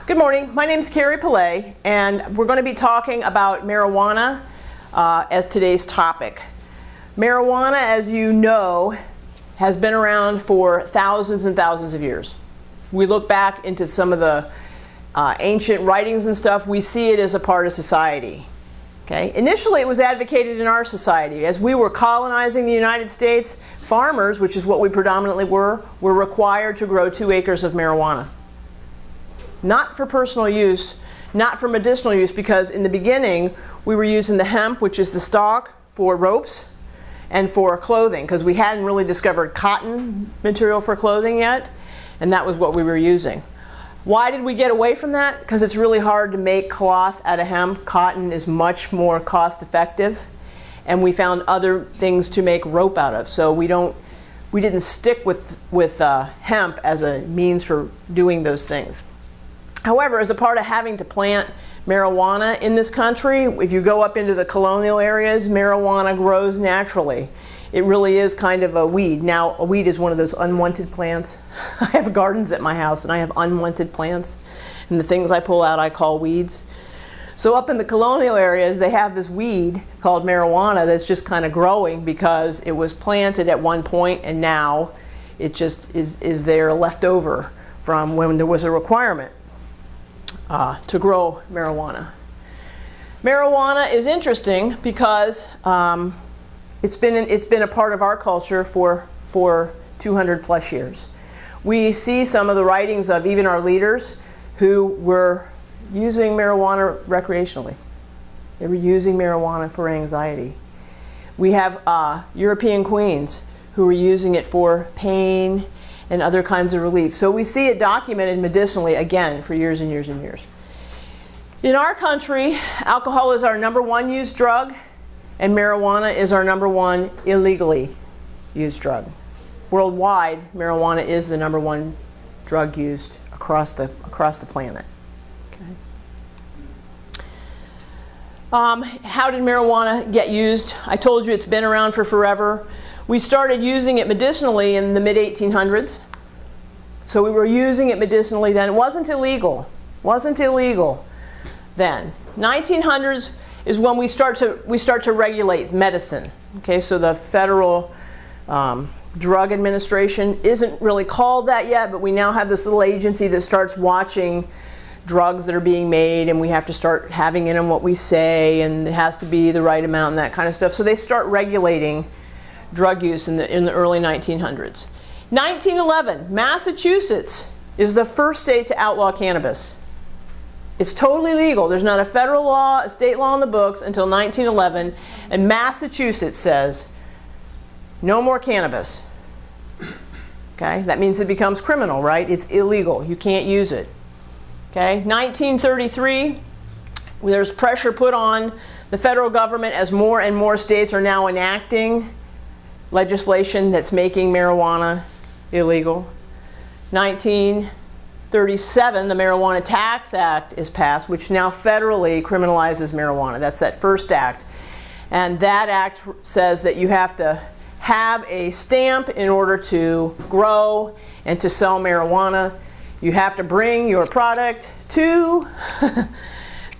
Good morning. My name is Carrie Pilet, and we're going to be talking about marijuana as today's topic. Marijuana, as you know, has been around for thousands and thousands of years. We look back into some of the ancient writings and stuff, we see it as a part of society. Okay? Initially, it was advocated in our society. As we were colonizing the United States, farmers, which is what we predominantly were required to grow 2 acres of marijuana. Not for personal use, not for medicinal use, because in the beginning we were using the hemp, which is the stalk, for ropes and for clothing, because we hadn't really discovered cotton material for clothing yet, and that was what we were using. Why did we get away from that? Because it's really hard to make cloth out of hemp. Cotton is much more cost effective, and we found other things to make rope out of. So we didn't stick with hemp as a means for doing those things. However, as a part of having to plant marijuana in this country, if you go up into the colonial areas, marijuana grows naturally. It really is kind of a weed. Now, a weed is one of those unwanted plants. I have gardens at my house, and I have unwanted plants. And the things I pull out I call weeds. So up in the colonial areas, they have this weed called marijuana that's just kind of growing because it was planted at one point, and now it just is there left over from when there was a requirement to grow marijuana. Marijuana is interesting because it's been a part of our culture for 200 plus years. We see some of the writings of even our leaders who were using marijuana recreationally. They were using marijuana for anxiety. We have European queens who were using it for pain and other kinds of relief. So we see it documented medicinally, again, for years and years and years. In our country, alcohol is our #1 used drug, and marijuana is our #1 illegally used drug. Worldwide, marijuana is the #1 drug used across the planet. Okay. How did marijuana get used? I told you it's been around for forever. We started using it medicinally in the mid-1800s. So we were using it medicinally then. It wasn't illegal. Wasn't illegal then. 1900s is when we start to regulate medicine. Okay, so the Federal Drug Administration isn't really called that yet, but we now have this little agency that starts watching drugs that are being made, and we have to start having in them what we say, and it has to be the right amount and that kind of stuff. So they start regulating drug use in the early 1900s. 1911, Massachusetts is the first state to outlaw cannabis. It's totally legal. There's not a federal law, a state law in the books until 1911, and Massachusetts says no more cannabis. Okay, that means it becomes criminal, right? It's illegal. You can't use it. Okay, 1933, there's pressure put on the federal government as more and more states are now enacting legislation that's making marijuana illegal. 1937, the Marijuana Tax Act is passed, which now federally criminalizes marijuana. That's that first act. And that act says that you have to have a stamp in order to grow and to sell marijuana. You have to bring your product to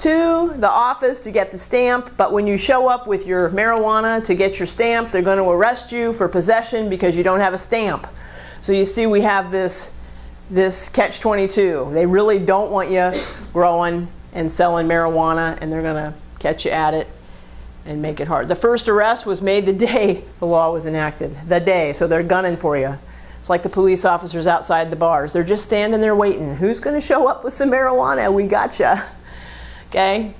the office to get the stamp, but when you show up with your marijuana to get your stamp, they're going to arrest you for possession because you don't have a stamp. So you see we have this catch-22. They really don't want you growing and selling marijuana, and they're going to catch you at it and make it hard. The first arrest was made the day the law was enacted, the day, so they're gunning for you. It's like the police officers outside the bars. They're just standing there waiting. Who's going to show up with some marijuana? We gotcha. Okay.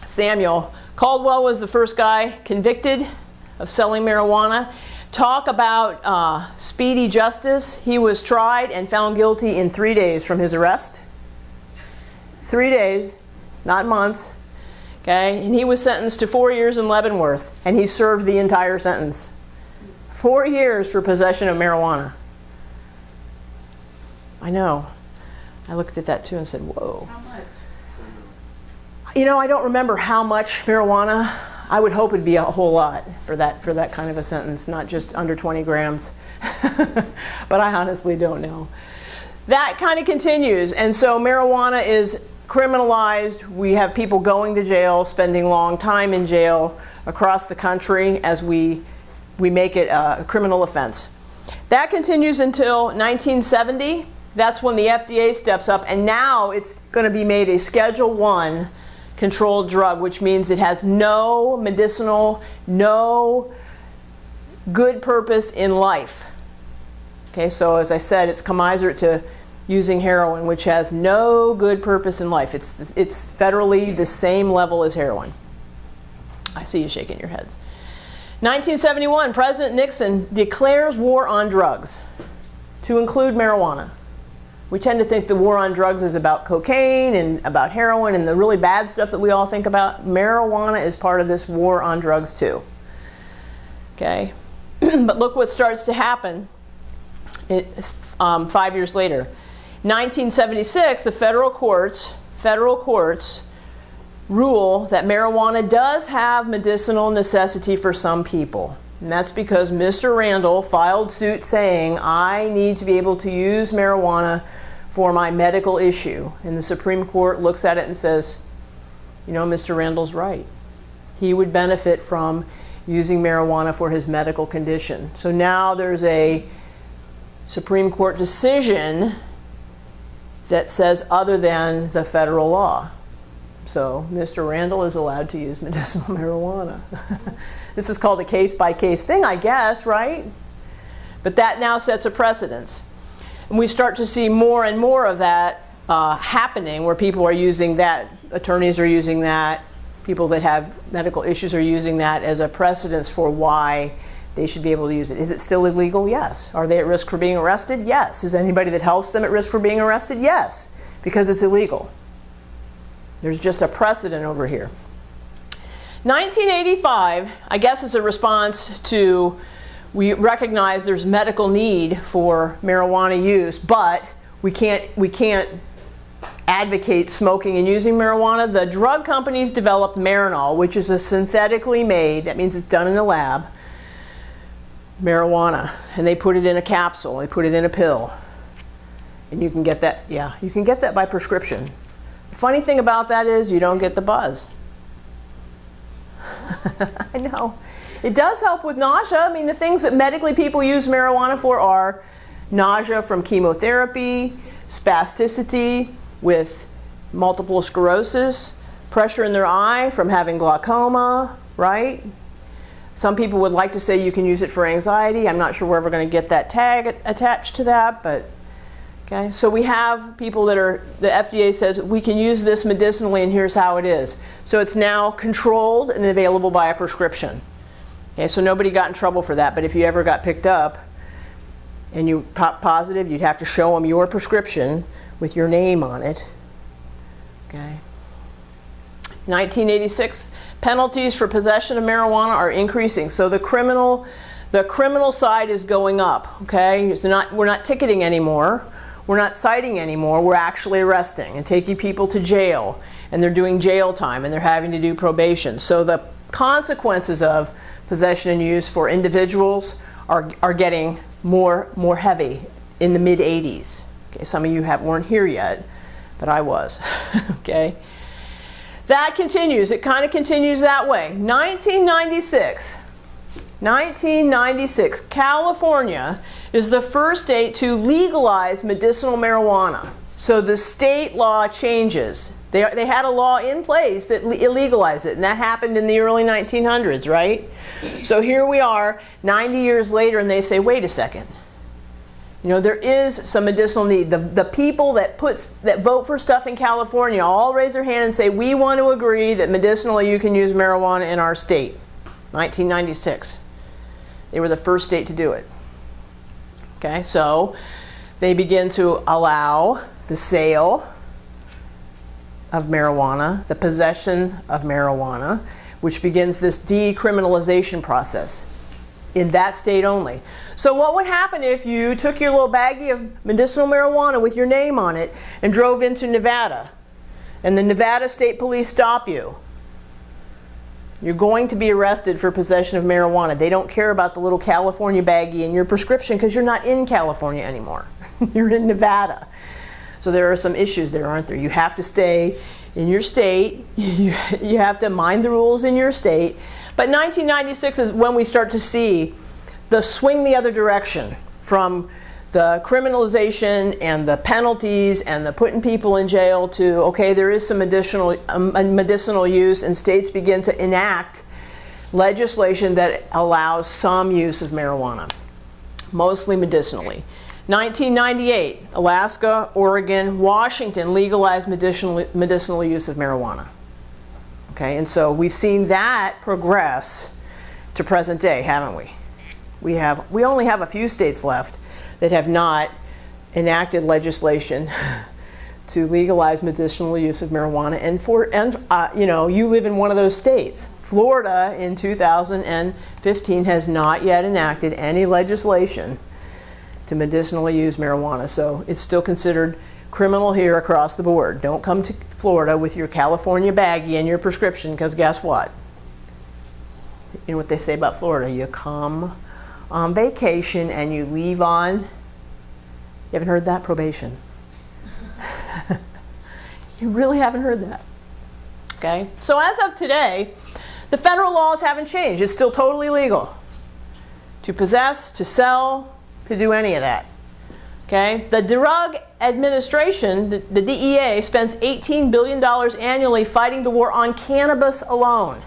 Samuel Caldwell was the first guy convicted of selling marijuana. Talk about speedy justice. He was tried and found guilty in 3 days from his arrest. 3 days, not months. Okay, and he was sentenced to 4 years in Leavenworth, and he served the entire sentence. 4 years for possession of marijuana. I know. I looked at that too and said, whoa. How much? You know, I don't remember how much marijuana. I would hope it'd be a whole lot for that kind of a sentence, not just under 20 grams. But I honestly don't know. that kind of continues, and so marijuana is criminalized. We have people going to jail, spending long time in jail across the country as we make it a criminal offense. That continues until 1970. That's when the FDA steps up, and now it's going to be made a Schedule I controlled drug, which means it has no medicinal, no good purpose in life. Okay, so as I said, it's commensurate to using heroin, which has no good purpose in life. It's federally the same level as heroin. I see you shaking your heads. 1971, President Nixon declares war on drugs, to include marijuana. We tend to think the war on drugs is about cocaine and about heroin and the really bad stuff that we all think about. Marijuana is part of this war on drugs too. Okay, but look what starts to happen 5 years later. 1976, the federal courts rule that marijuana does have medicinal necessity for some people. And that's because Mr. Randall filed suit saying, I need to be able to use marijuana for my medical issue. And the Supreme Court looks at it and says, you know, Mr. Randall's right. He would benefit from using marijuana for his medical condition. So now there's a Supreme Court decision that says other than the federal law. So Mr. Randall is allowed to use medicinal marijuana. This is called a case-by-case thing, I guess, right? But that now sets a precedence. And we start to see more and more of that happening, where people are using that, attorneys are using that, people that have medical issues are using that as a precedence for why they should be able to use it. Is it still illegal? Yes. Are they at risk for being arrested? Yes. Is anybody that helps them at risk for being arrested? Yes, because it's illegal. There's just a precedent over here. 1985, I guess, is a response to, we recognize there's medical need for marijuana use, but we can't advocate smoking and using marijuana. The drug companies developed Marinol, which is a synthetically made, that means it's done in a lab, marijuana, and they put it in a capsule, they put it in a pill, and you can get that, yeah, you can get that by prescription. The funny thing about that is you don't get the buzz. I know. It does help with nausea. I mean, the things that medically people use marijuana for are nausea from chemotherapy, spasticity with multiple sclerosis, pressure in their eye from having glaucoma, right? Some people would like to say you can use it for anxiety. I'm not sure we're ever going to get that tag attached to that, but okay. So we have people that are, the FDA says we can use this medicinally and here's how it is. So it's now controlled and available by a prescription. Okay, so nobody got in trouble for that, but if you ever got picked up and you pop positive, you'd have to show them your prescription with your name on it. Okay. 1986, penalties for possession of marijuana are increasing. So the criminal side is going up. Okay, we're not ticketing anymore. We're not citing anymore. We're actually arresting and taking people to jail, and they're doing jail time and they're having to do probation. So the consequences of possession and use for individuals are getting more heavy in the mid-'80s. Okay, some of you weren't here yet, but I was. Okay, that continues. It kind of continues that way. 1996, California is the first state to legalize medicinal marijuana. So the state law changes. They had a law in place that illegalized it, and that happened in the early 1900s, right? So here we are 90 years later, and they say, wait a second. You know, there is some medicinal need. The people that vote for stuff in California all raise their hand and say, we want to agree that medicinally you can use marijuana in our state. 1996. They were the first state to do it. Okay, so they begin to allow the sale of marijuana, the possession of marijuana, which begins this decriminalization process in that state only. So what would happen if you took your little baggie of medicinal marijuana with your name on it and drove into Nevada, and the Nevada State Police stop you? You're going to be arrested for possession of marijuana. They don't care about the little California baggie in your prescription because you're not in California anymore. You're in Nevada. So there are some issues there, aren't there? You have to stay in your state. You have to mind the rules in your state. But 1996 is when we start to see the swing the other direction from the criminalization and the penalties and the putting people in jail to, okay, there is some additional medicinal use, and states begin to enact legislation that allows some use of marijuana, mostly medicinally. 1998, Alaska, Oregon, Washington legalized medicinal use of marijuana. Okay, and so we've seen that progress to present day, haven't we? We only have a few states left that have not enacted legislation to legalize medicinal use of marijuana, and you know, you live in one of those states. Florida in 2015 has not yet enacted any legislation to medicinally use marijuana, so it's still considered criminal here across the board. Don't come to Florida with your California baggie and your prescription, because guess what? You know what they say about Florida? You come on vacation and you leave on, you haven't heard that? Probation. You really haven't heard that. Okay? So as of today, the federal laws haven't changed. It's still totally legal to possess, to sell, to do any of that. Okay? The Drug Administration, the DEA, spends $18 billion annually fighting the war on cannabis alone.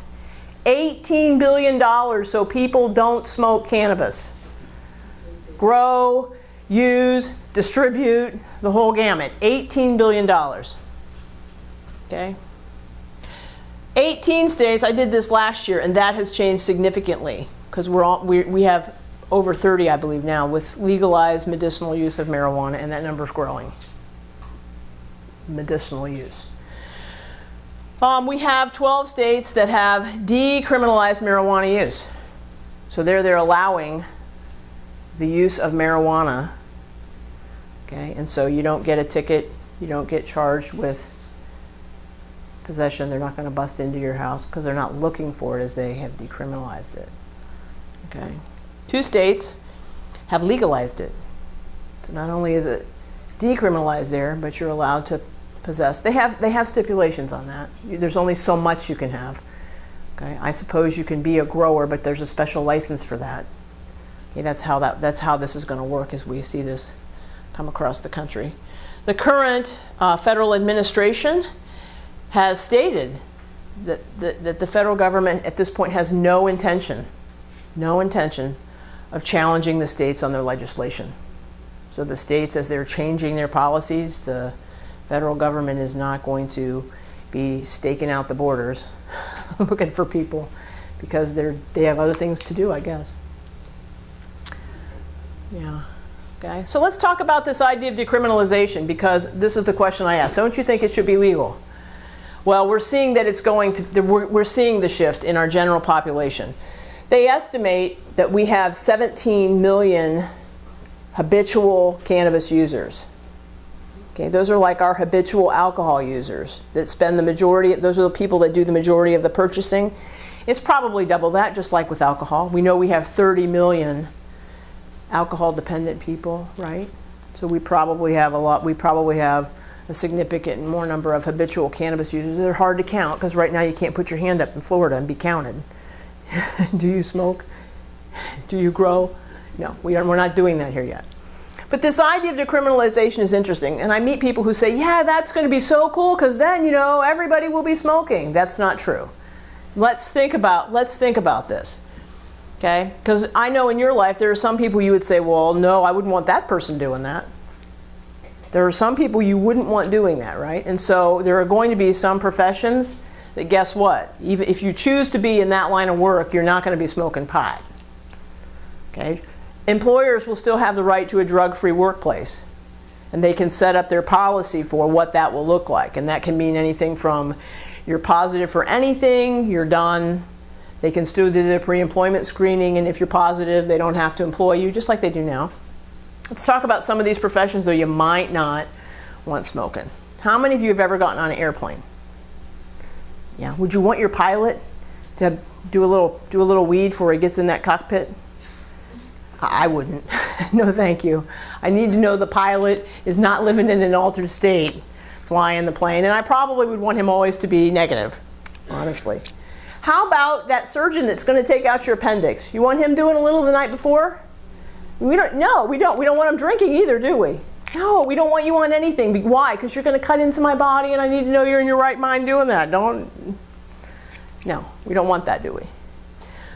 $18 billion so people don't smoke cannabis. Grow, use, distribute, the whole gamut. $18 billion. Okay? 18 states, I did this last year, and that has changed significantly, because we have over 30, I believe now, with legalized medicinal use of marijuana, and that number's growing. Medicinal use. We have 12 states that have decriminalized marijuana use. So they're allowing the use of marijuana. Okay, and so you don't get a ticket, you don't get charged with possession. They're not going to bust into your house because they're not looking for it, as they have decriminalized it. Okay. 2 states have legalized it. So not only is it decriminalized there, but you're allowed to possess. They have stipulations on that. There's only so much you can have. Okay. I suppose you can be a grower, but there's a special license for that. Okay, that's how this is going to work as we see this come across the country. The current federal administration has stated that the federal government at this point has no intention of challenging the states on their legislation. So the states, as they're changing their policies, the federal government is not going to be staking out the borders looking for people, because they have other things to do, I guess. Yeah. Okay. So let's talk about this idea of decriminalization, because this is the question I asked. Don't you think it should be legal? Well, we're seeing that it's going to, we're seeing the shift in our general population. They estimate that we have 17 million habitual cannabis users. Okay, those are like our habitual alcohol users that spend the majority, those are the people that do the majority of the purchasing. It's probably double that, just like with alcohol. We know we have 30 million alcohol dependent people, right? So we probably have a significant more number of habitual cannabis users. They're hard to count, because right now you can't put your hand up in Florida and be counted. Do you smoke? Do you grow? No, we're not doing that here yet. But this idea of decriminalization is interesting, and I meet people who say, yeah, that's going to be so cool, because then, you know, everybody will be smoking. That's not true. Let's think about this. Okay? Because I know in your life there are some people you would say, well, no, I wouldn't want that person doing that. There are some people you wouldn't want doing that, right? And so there are going to be some professions that, guess what? Even if you choose to be in that line of work, you're not going to be smoking pot. Okay? Employers will still have the right to a drug-free workplace, and they can set up their policy for what that will look like. And that can mean anything from you're positive for anything, you're done. They can still do the pre-employment screening, and if you're positive, they don't have to employ you, just like they do now. Let's talk about some of these professions, though, you might not want smoking. How many of you have ever gotten on an airplane? Yeah. Would you want your pilot to do a little weed before he gets in that cockpit? I wouldn't. No, thank you. I need to know the pilot is not living in an altered state flying the plane, and I probably would want him always to be negative, honestly. How about that surgeon that's going to take out your appendix? You want him doing a little the night before? We don't want him drinking either, do we? No, we don't want you on anything. Why? Because you're going to cut into my body, and I need to know you're in your right mind doing that. No, we don't want that, do we?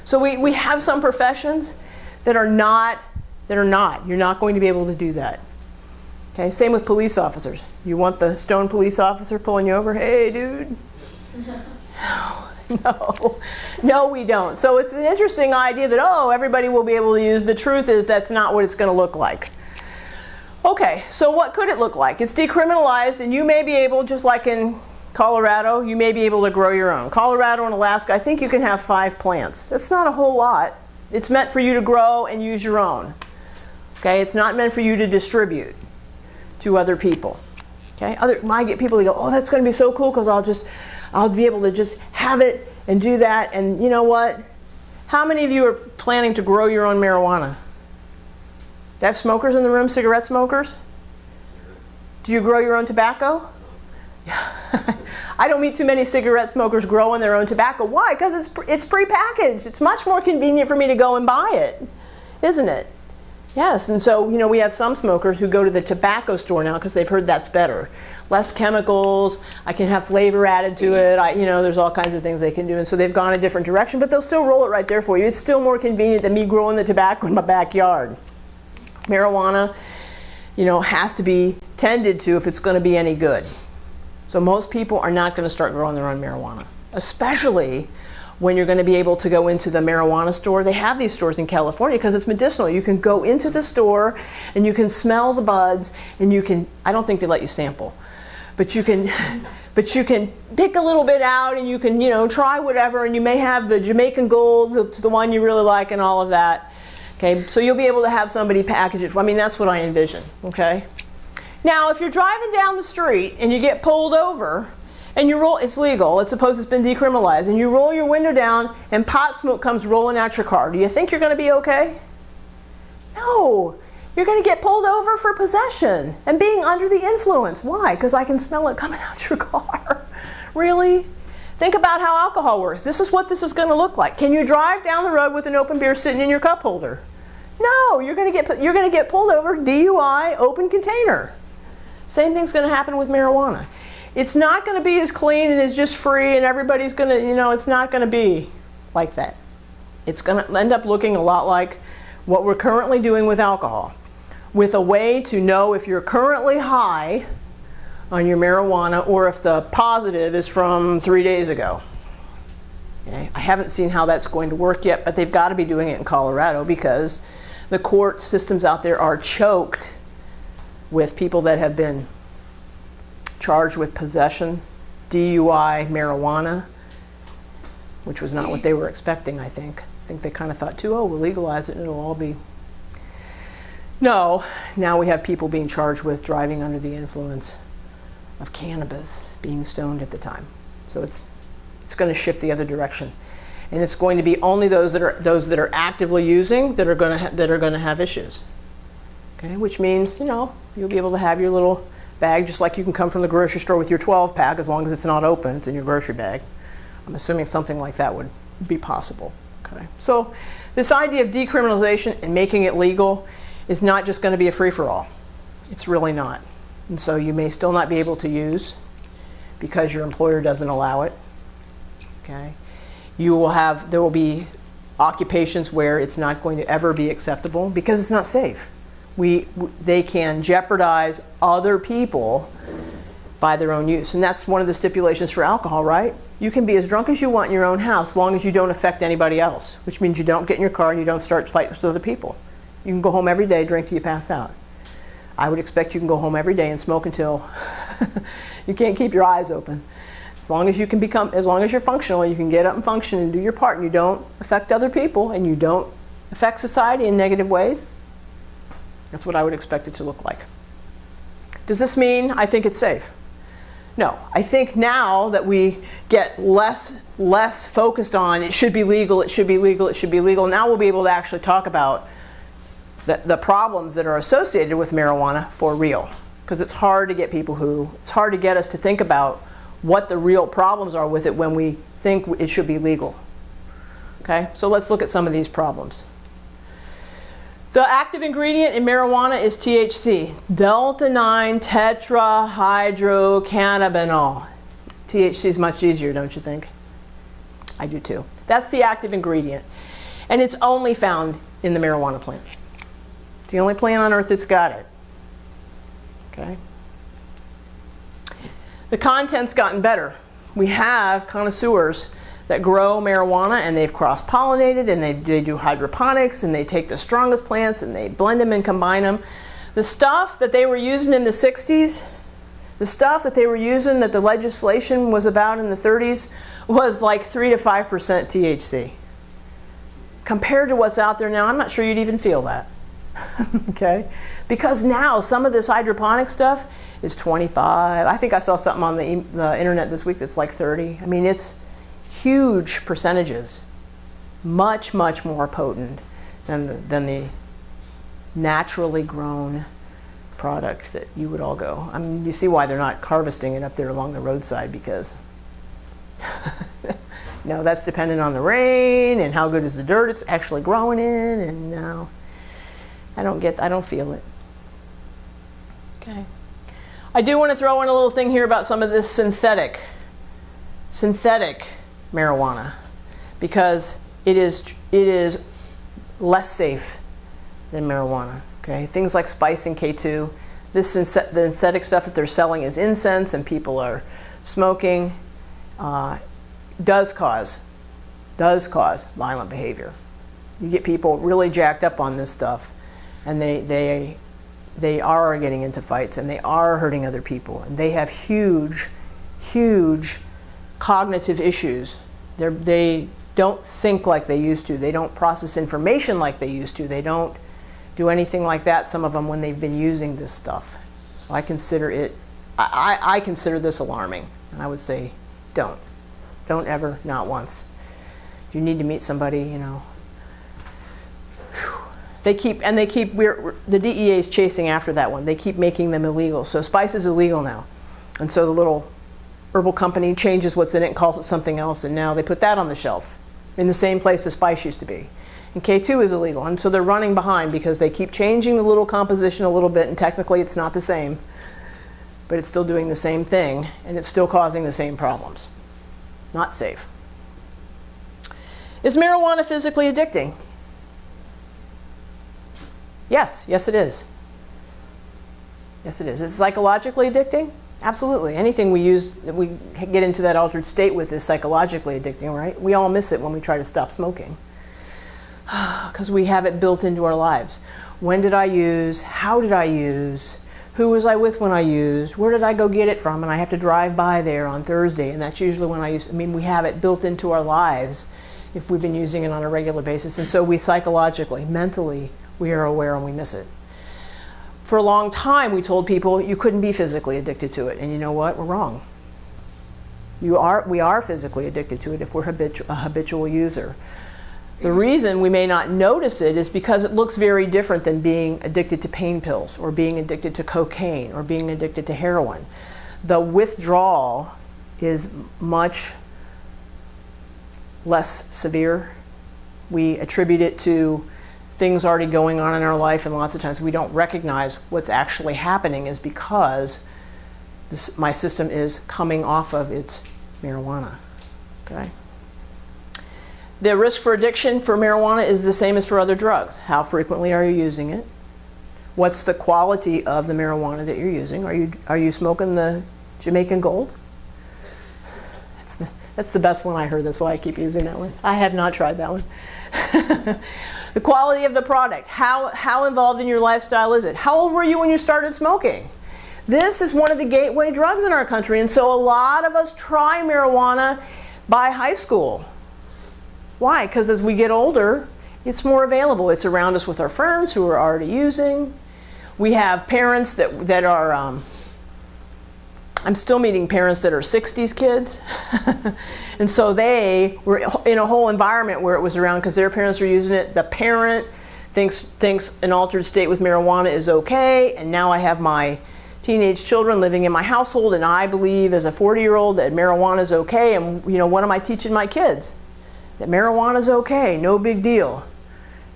So we have some professions that are not. You're not going to be able to do that. Okay, same with police officers. You want the stone police officer pulling you over? Hey, dude. No, we don't. So it's an interesting idea that, oh, everybody will be able to use. The truth is that's not what it's going to look like. Okay, so what could it look like? It's decriminalized, and you may be able, just like in Colorado, you may be able to grow your own. Colorado and Alaska, I think you can have 5 plants. That's not a whole lot. It's meant for you to grow and use your own. Okay, it's not meant for you to distribute to other people. Okay, I get people who go, oh, that's going to be so cool because I'll be able to just have it and do that. And you know what? How many of you are planning to grow your own marijuana? Do I have smokers in the room, cigarette smokers? Do you grow your own tobacco? I don't meet too many cigarette smokers growing their own tobacco. Why? Because it's prepackaged. It's much more convenient for me to go and buy it, isn't it? Yes, and so we have some smokers who go to the tobacco store now because they've heard that's better. Less chemicals, I can have flavor added to it, there's all kinds of things they can do, and so they've gone a different direction, but they'll still roll it right there for you. It's still more convenient than me growing the tobacco in my backyard. Marijuana, has to be tended to if it's going to be any good. So most people are not going to start growing their own marijuana, especially when you're going to be able to go into the marijuana store. They have these stores in California because it's medicinal. You can go into the store and you can smell the buds, and I don't think they let you sample, but you can pick a little bit out, and you can, try whatever, and you may have the Jamaican Gold, the one you really like, and all of that. Okay, so you'll be able to have somebody package it. That's what I envision, okay? Now, if you're driving down the street and you get pulled over, and it's legal, let's suppose it's been decriminalized, and you roll your window down and pot smoke comes rolling out your car, do you think you're going to be okay? No. You're going to get pulled over for possession and being under the influence. Why? Because I can smell it coming out your car. Really? Think about how alcohol works. This is what this is going to look like. Can you drive down the road with an open beer sitting in your cup holder? No. You're going to get pulled over, DUI, open container. Same thing's going to happen with marijuana. It's not going to be as clean and as just free, and everybody's going to, it's not going to be like that. It's going to end up looking a lot like what we're currently doing with alcohol, with a way to know if you're currently high on your marijuana or if the positive is from 3 days ago. Okay? I haven't seen how that's going to work yet, but they've got to be doing it in Colorado because the court systems out there are choked with people that have been charged with possession, DUI, marijuana, which was not what they were expecting, I think. I think they kind of thought, too, oh, we'll legalize it and it'll all be. No, now we have people being charged with driving under the influence of cannabis, being stoned at the time. So it's going to shift the other direction. And it's going to be only those that are actively using that are going to have issues. Okay, which means, you'll be able to have your little bag just like you can come from the grocery store with your 12-pack as long as it's not open, it's in your grocery bag. I'm assuming something like that would be possible. Okay, so this idea of decriminalization and making it legal is not just going to be a free-for-all. It's really not. And so you may still not be able to use because your employer doesn't allow it. Okay, there will be occupations where it's not going to ever be acceptable because it's not safe. They can jeopardize other people by their own use. And that's one of the stipulations for alcohol, right? You can be as drunk as you want in your own house as long as you don't affect anybody else, which means you don't get in your car and you don't start fighting with other people. You can go home every day, drink till you pass out. I would expect you can go home every day and smoke until you can't keep your eyes open. As long as you're functional, you can get up and function and do your part, and you don't affect other people and you don't affect society in negative ways. That's what I would expect it to look like. Does this mean I think it's safe? No. I think now that we get less focused on it should be legal, it should be legal, it should be legal, now we'll be able to actually talk about the problems that are associated with marijuana for real. Because it's hard to get it's hard to get us to think about what the real problems are with it when we think it should be legal. Okay, so let's look at some of these problems. The active ingredient in marijuana is THC, delta-9 tetrahydrocannabinol. THC is much easier, don't you think? I do too. That's the active ingredient. And it's only found in the marijuana plant. It's the only plant on earth that's got it. Okay. The content's gotten better. We have connoisseurs that grow marijuana, and they've cross-pollinated, and they do hydroponics, and they take the strongest plants and they blend them and combine them. The stuff that they were using in the 60s, the stuff that they were using that the legislation was about in the 30s, was like 3 to 5% THC. Compared to what's out there now, I'm not sure you'd even feel that. Okay? Because now some of this hydroponic stuff is 25. I think I saw something on the internet this week that's like 30. I mean, it's huge percentages. Much, much more potent than the naturally grown product that you would all go. I mean, you see why they're not harvesting it up there along the roadside, because no, that's dependent on the rain and how good is the dirt it's actually growing in, and no, I don't feel it. Okay. I do want to throw in a little thing here about some of this synthetic marijuana, because it is less safe than marijuana. Okay, things like spice and K2. The synthetic stuff that they're selling is incense, and people are smoking. Does cause violent behavior. You get people really jacked up on this stuff, and they are getting into fights, and they are hurting other people, and they have huge cognitive issues. They don't think like they used to. They don't process information like they used to. They don't do anything like that, some of them, when they've been using this stuff. So I consider I consider this alarming, and I would say don't ever, not once. If you need to meet somebody, you know, the DEA is chasing after that one. They keep making them illegal. So spice is illegal now, and so the little herbal company changes what's in it and calls it something else, and now they put that on the shelf in the same place as spice used to be. And K2 is illegal, and so they're running behind because they keep changing the little composition a little bit, and technically it's not the same, but it's still doing the same thing, and it's still causing the same problems. Not safe. Is marijuana physically addicting? Yes it is. Yes it is. Is it psychologically addicting? Absolutely. Anything we use that we get into that altered state with is psychologically addicting, right? We all miss it when we try to stop smoking, because we have it built into our lives. When did I use? How did I use? Who was I with when I used? Where did I go get it from? And I have to drive by there on Thursday, and that's usually when I use. I mean, we have it built into our lives if we've been using it on a regular basis, and so we psychologically, mentally, we are aware and we miss it. For a long time, we told people you couldn't be physically addicted to it, and you know what? We're wrong. We are physically addicted to it if we're a habitual user. The reason we may not notice it is because it looks very different than being addicted to pain pills, or being addicted to cocaine, or being addicted to heroin. The withdrawal is much less severe. We attribute it to things already going on in our life, and lots of times we don't recognize what's actually happening is because my system is coming off of its marijuana. Okay? The risk for addiction for marijuana is the same as for other drugs. How frequently are you using it? What's the quality of the marijuana that you're using? Are you smoking the Jamaican Gold? That's the best one I heard. That's why I keep using that one. I have not tried that one. The quality of the product. How involved in your lifestyle is it? How old were you when you started smoking? This is one of the gateway drugs in our country, and so a lot of us try marijuana by high school. Why? Because as we get older, it's more available. It's around us with our friends who are already using. We have parents that are, I'm still meeting parents that are 60s kids. And so they were in a whole environment where it was around because their parents were using it. The parent thinks an altered state with marijuana is okay, and now I have my teenage children living in my household, and I believe as a 40-year-old that marijuana is okay, and what am I teaching my kids? That marijuana is okay, no big deal.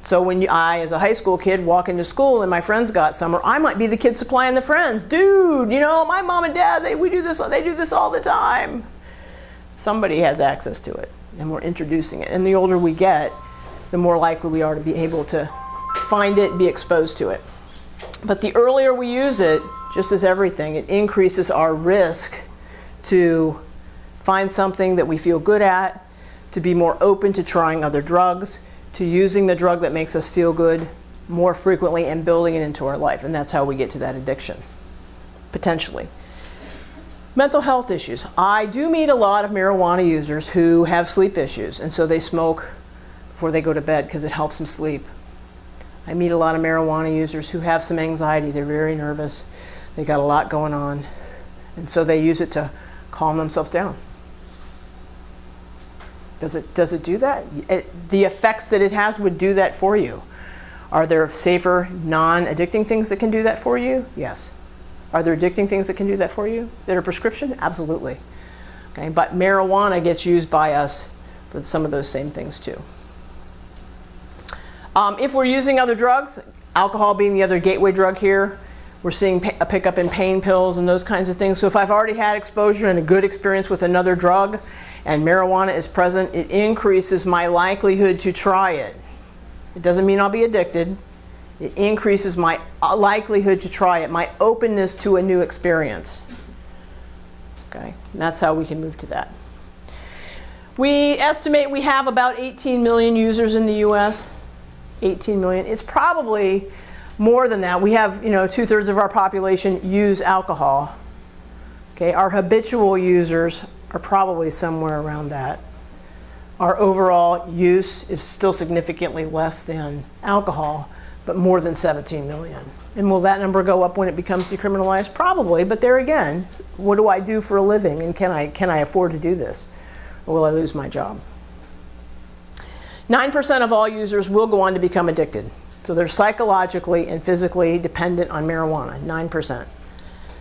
So when I, as a high school kid, walk into school and my friends got some, or I might be the kid supplying the friends. Dude, my mom and dad, they do this all the time. Somebody has access to it, and we're introducing it. And the older we get, the more likely we are to be able to find it, be exposed to it. But the earlier we use it, just as everything, it increases our risk to find something that we feel good at, to be more open to trying other drugs, to using the drug that makes us feel good more frequently and building it into our life. And that's how we get to that addiction, potentially. Mental health issues. I do meet a lot of marijuana users who have sleep issues, and so they smoke before they go to bed because it helps them sleep. I meet a lot of marijuana users who have some anxiety. They're very nervous. They got a lot going on, and so they use it to calm themselves down. Does it do that? The effects that it has would do that for you. Are there safer, non-addicting things that can do that for you? Yes. Are there addicting things that can do that for you that are prescription? Absolutely. Okay, but marijuana gets used by us for some of those same things too. If we're using other drugs, alcohol being the other gateway drug here, we're seeing a pickup in pain pills and those kinds of things. So if I've already had exposure and a good experience with another drug and marijuana is present, it increases my likelihood to try it. It doesn't mean I'll be addicted. It increases my likelihood to try it, my openness to a new experience. Okay, and that's how we can move to that. We estimate we have about 18 million users in the US. 18 million. It's probably more than that. We have, 2/3 of our population use alcohol. Okay, our habitual users are probably somewhere around that. Our overall use is still significantly less than alcohol, but more than 17 million. And will that number go up when it becomes decriminalized? Probably, but there again, what do I do for a living, and can I afford to do this? Or will I lose my job? 9% of all users will go on to become addicted. So they're psychologically and physically dependent on marijuana, 9%.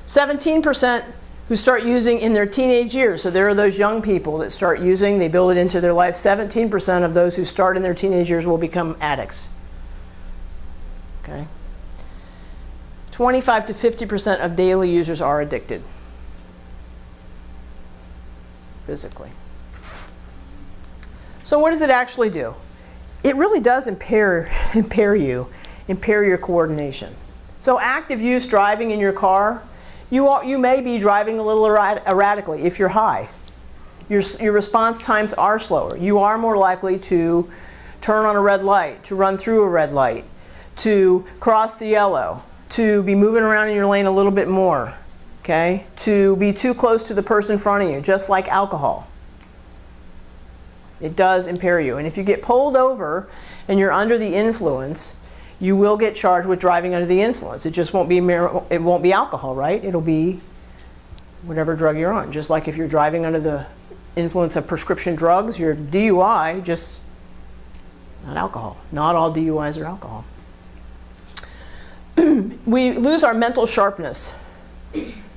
17% who start using in their teenage years. So there are those young people that start using, they build it into their life. 17% of those who start in their teenage years will become addicts. Okay. 25 to 50% of daily users are addicted physically. So what does it actually do? It really does impair your coordination. So active use driving in your car, you may be driving a little erratically if you're high. Your response times are slower. You are more likely to turn on a red light, to run through a red light, to cross the yellow, to be moving around in your lane a little bit more, okay? To be too close to the person in front of you, just like alcohol. It does impair you. And if you get pulled over and you're under the influence, you will get charged with driving under the influence. It just won't be alcohol, right? It'll be whatever drug you're on. Just like if you're driving under the influence of prescription drugs, your DUI, just not alcohol. Not all DUIs are alcohol. We lose our mental sharpness.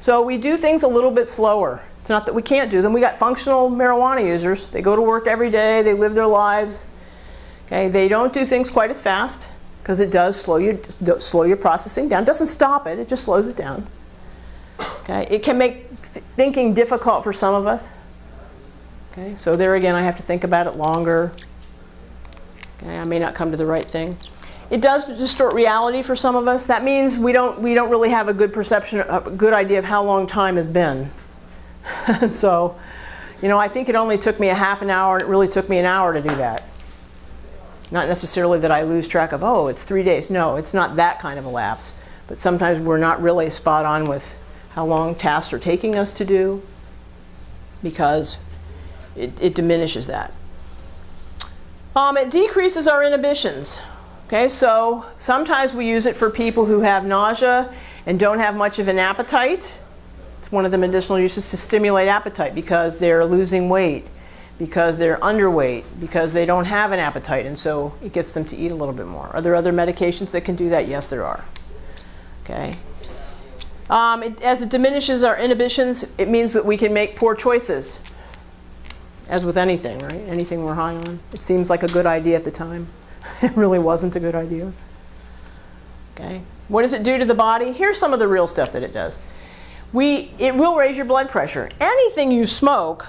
So we do things a little bit slower. It's not that we can't do them. We got functional marijuana users. They go to work every day. They live their lives. Okay, they don't do things quite as fast because it does slow your processing down. It doesn't stop it. It just slows it down. Okay, it can make thinking difficult for some of us. Okay, so there again, I have to think about it longer. Okay, I may not come to the right thing. It does distort reality for some of us. That means we don't really have a good perception, a good idea of how long time has been. So, I think it only took me a half an hour, and it really took me an hour to do that. Not necessarily that I lose track of, oh, it's 3 days. No, it's not that kind of a lapse. But sometimes we're not really spot on with how long tasks are taking us to do because it diminishes that. It decreases our inhibitions. Okay, so sometimes we use it for people who have nausea and don't have much of an appetite. One of the medicinal uses to stimulate appetite because they're losing weight. because they're underweight, because they don't have an appetite, and so it gets them to eat a little bit more. Are there other medications that can do that? Yes, there are. Okay. As it diminishes our inhibitions, it means that we can make poor choices. As with anything, right? Anything we're high on. It seems like a good idea at the time. It really wasn't a good idea. Okay. What does it do to the body? Here's some of the real stuff that it does. It will raise your blood pressure. Anything you smoke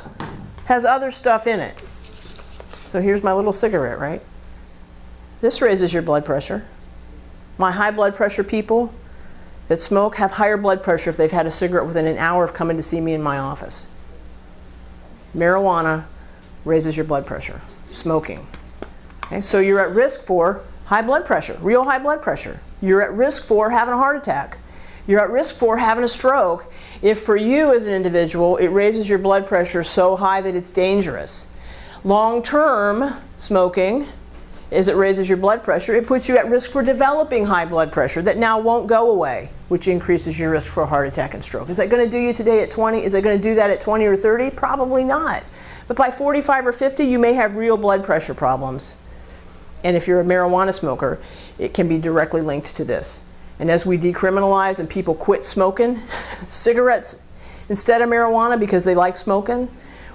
has other stuff in it. So here's my little cigarette, right? This raises your blood pressure. My high blood pressure people that smoke have higher blood pressure if they've had a cigarette within an hour of coming to see me in my office. Marijuana raises your blood pressure. Smoking. Okay, so you're at risk for high blood pressure, real high blood pressure. You're at risk for having a heart attack. You're at risk for having a stroke if for you as an individual it raises your blood pressure so high that it's dangerous. Long-term smoking, as it raises your blood pressure, it puts you at risk for developing high blood pressure that now won't go away, which increases your risk for a heart attack and stroke. Is that going to do you today at 20? Is it going to do that at 20 or 30? Probably not. But by 45 or 50, you may have real blood pressure problems. And if you're a marijuana smoker, it can be directly linked to this. And as we decriminalize and people quit smoking cigarettes instead of marijuana because they like smoking,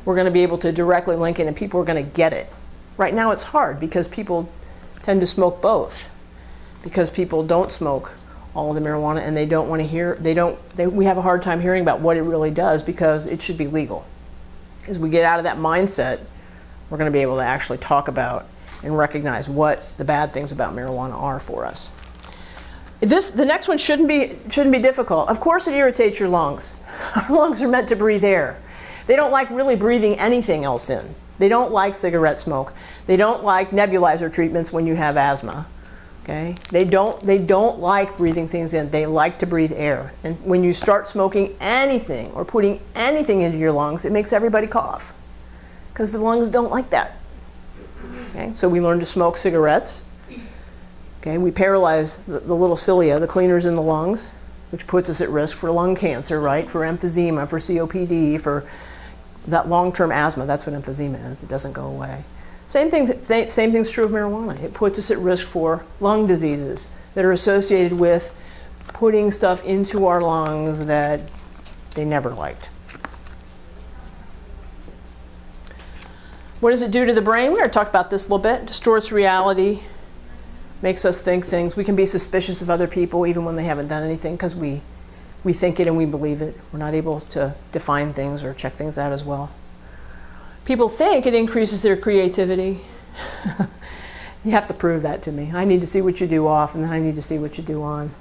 we're going to be able to directly link it and people are going to get it. Right now it's hard because people tend to smoke both. Because people don't smoke all of the marijuana and they don't want to hear, we have a hard time hearing about what it really does because it should be legal. As we get out of that mindset, we're going to be able to actually talk about and recognize what the bad things about marijuana are for us. The next one shouldn't be difficult. Of course it irritates your lungs. Our lungs are meant to breathe air. They don't like really breathing anything else in. They don't like cigarette smoke. They don't like nebulizer treatments when you have asthma. Okay? They don't like breathing things in. They like to breathe air. And when you start smoking anything or putting anything into your lungs, it makes everybody cough. Because the lungs don't like that. Okay? So we learn to smoke cigarettes. Okay? We paralyze the little cilia, the cleaners in the lungs, which puts us at risk for lung cancer, right? For emphysema, for COPD, for that long-term asthma. That's what emphysema is. It doesn't go away. Same thing's true of marijuana. It puts us at risk for lung diseases that are associated with putting stuff into our lungs that they never liked. What does it do to the brain? We already talked about this a little bit. Distorts reality, makes us think things. We can be suspicious of other people even when they haven't done anything because we think it and we believe it. We're not able to define things or check things out as well. People think it increases their creativity. You have to prove that to me. I need to see what you do off and then I need to see what you do on.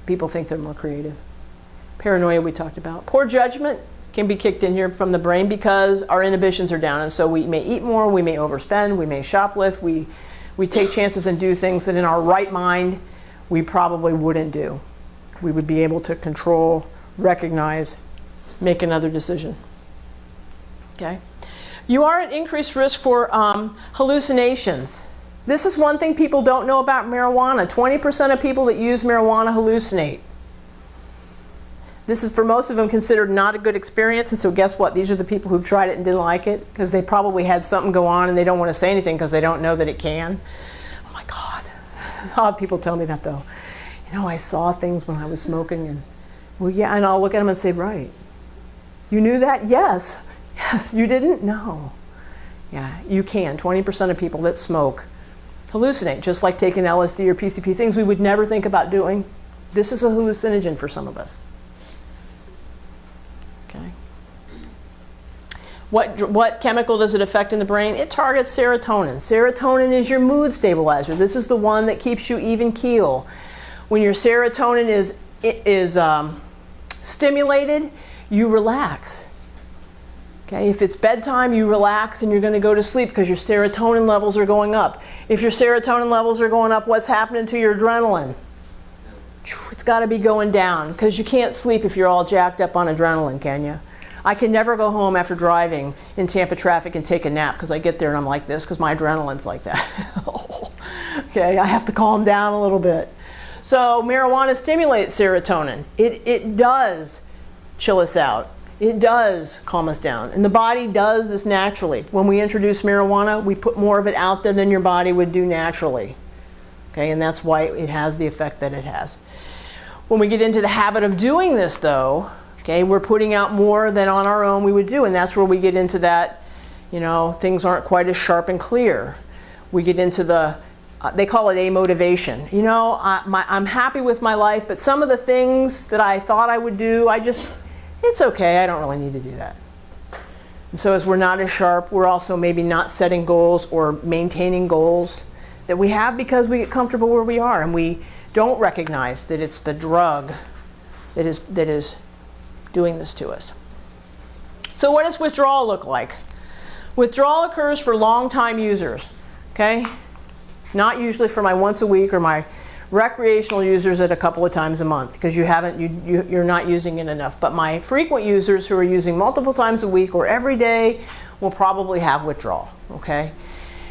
People think they're more creative. Paranoia we talked about. Poor judgment can be kicked in here from the brain because our inhibitions are down, and so we may eat more, we may overspend, we may shoplift, we take chances and do things that in our right mind we probably wouldn't do. We would be able to control, recognize, make another decision. Okay? You are at increased risk for hallucinations. This is one thing people don't know about marijuana. 20% of people that use marijuana hallucinate. This is, for most of them, considered not a good experience, and so guess what? These are the people who've tried it and didn't like it because they probably had something go on and they don't want to say anything because they don't know that it can. Oh my God. A lot of people tell me that though. You know, I saw things when I was smoking and, well, yeah, and I'll look at them and say, right. You knew that? Yes. Yes. You didn't? No. Yeah, you can. 20% of people that smoke hallucinate, just like taking LSD or PCP, things we would never think about doing. This is a hallucinogen for some of us. Okay. What chemical does it affect in the brain? It targets serotonin. Serotonin is your mood stabilizer. This is the one that keeps you even keel. When your serotonin is stimulated, you relax. Okay, if it's bedtime, you relax and you're going to go to sleep because your serotonin levels are going up. If your serotonin levels are going up, what's happening to your adrenaline? It's got to be going down because you can't sleep if you're all jacked up on adrenaline, can you? I can never go home after driving in Tampa traffic and take a nap because I get there and I'm like this because my adrenaline's like that. Okay, I have to calm down a little bit. So marijuana stimulates serotonin. It does chill us out. It does calm us down. And the body does this naturally. When we introduce marijuana, we put more of it out there than your body would do naturally. Okay, and that's why it has the effect that it has. When we get into the habit of doing this, though, okay, we're putting out more than on our own we would do. And that's where we get into that, you know, things aren't quite as sharp and clear. We get into the, they call it amotivation. You know, I'm happy with my life, but some of the things that I thought I would do, it's okay, I don't really need to do that. And so as we're not as sharp, we're also maybe not setting goals or maintaining goals that we have because we get comfortable where we are and we don't recognize that it's the drug that is doing this to us. So what does withdrawal look like? Withdrawal occurs for long-time users, okay? Not usually for my once a week or my recreational users at a couple of times a month because you're not using it enough. But my frequent users who are using multiple times a week or every day will probably have withdrawal, okay?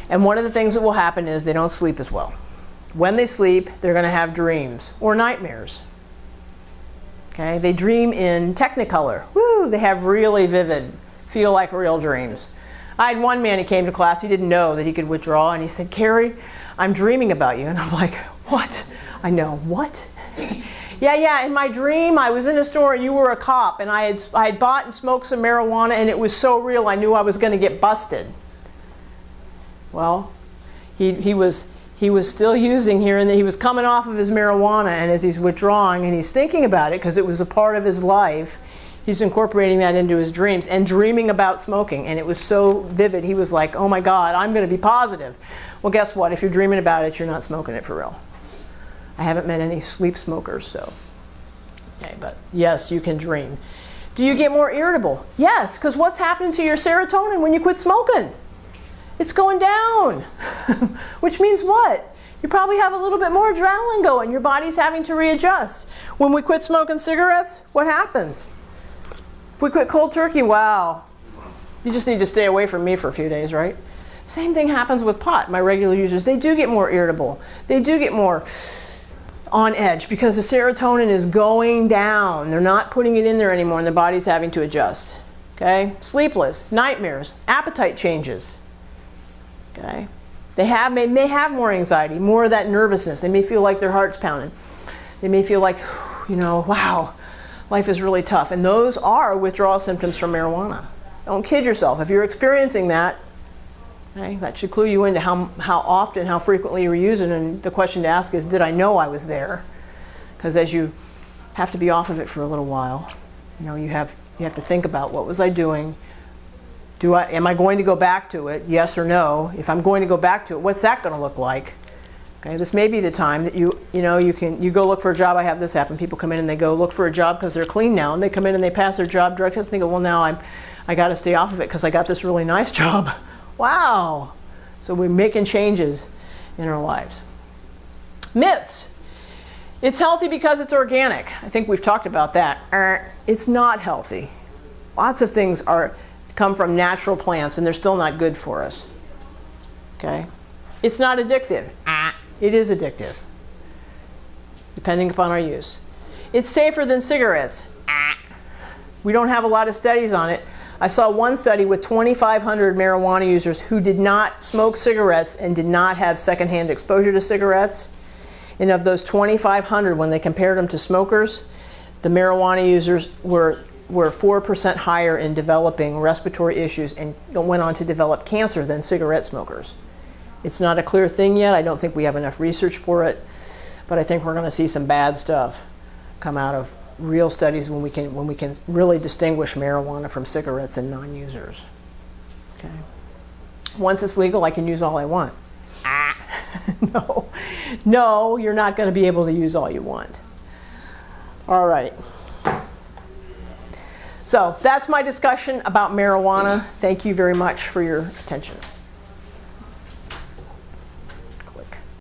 And one of the things that will happen is they don't sleep as well. When they sleep, they're going to have dreams or nightmares. Okay? They dream in Technicolor. Woo! They have really vivid, feel like real dreams. I had one man who came to class, he didn't know that he could withdraw, and he said, "Carrie, I'm dreaming about you." And I'm like, "What?" I know, "What?" Yeah, in my dream I was in a store and you were a cop and I had bought and smoked some marijuana and it was so real I knew I was going to get busted. Well, he was still using here and he was coming off of his marijuana, and as he's withdrawing and he's thinking about it because it was a part of his life, he's incorporating that into his dreams and dreaming about smoking, and it was so vivid he was like, "Oh my God, I'm going to be positive." Well, guess what? If you're dreaming about it, you're not smoking it for real. I haven't met any sleep smokers, so. Okay, but yes, you can dream. Do you get more irritable? Yes, because what's happening to your serotonin when you quit smoking? It's going down, which means what? You probably have a little bit more adrenaline going. Your body's having to readjust. When we quit smoking cigarettes, what happens? If we quit cold turkey, wow. You just need to stay away from me for a few days, right? Same thing happens with pot. My regular users, they do get more irritable. They do get more on edge because the serotonin is going down. They're not putting it in there anymore and the body's having to adjust. Okay? Sleepless, nightmares, appetite changes. Okay? They may have more anxiety, more of that nervousness. They may feel like their heart's pounding. They may feel like, you know, wow, life is really tough. And those are withdrawal symptoms from marijuana. Don't kid yourself. If you're experiencing that, okay, that should clue you into how often, how frequently you were using. And the question to ask is, did I know I was there? Because as you have to be off of it for a little while, you know, you have to think about, what was I doing? Am I going to go back to it? Yes or no? If I'm going to go back to it, what's that going to look like? Okay, this may be the time that you go look for a job. I have this happen. People come in and they go look for a job because they're clean now, and they come in and they pass their job drug test and they go, well, now I got to stay off of it because I got this really nice job. Wow. So we're making changes in our lives. Myths. It's healthy because it's organic. I think we've talked about that. It's not healthy. Lots of things come from natural plants and they're still not good for us. Okay? It's not addictive. It is addictive, depending upon our use. It's safer than cigarettes. We don't have a lot of studies on it. I saw one study with 2,500 marijuana users who did not smoke cigarettes and did not have secondhand exposure to cigarettes. And of those 2,500, when they compared them to smokers, the marijuana users were 4% higher in developing respiratory issues and went on to develop cancer than cigarette smokers. It's not a clear thing yet. I don't think we have enough research for it, but I think we're going to see some bad stuff come out of real studies when we can really distinguish marijuana from cigarettes and non-users. Okay. Once it's legal, I can use all I want. No, you're not going to be able to use all you want. All right. So that's my discussion about marijuana. Thank you very much for your attention.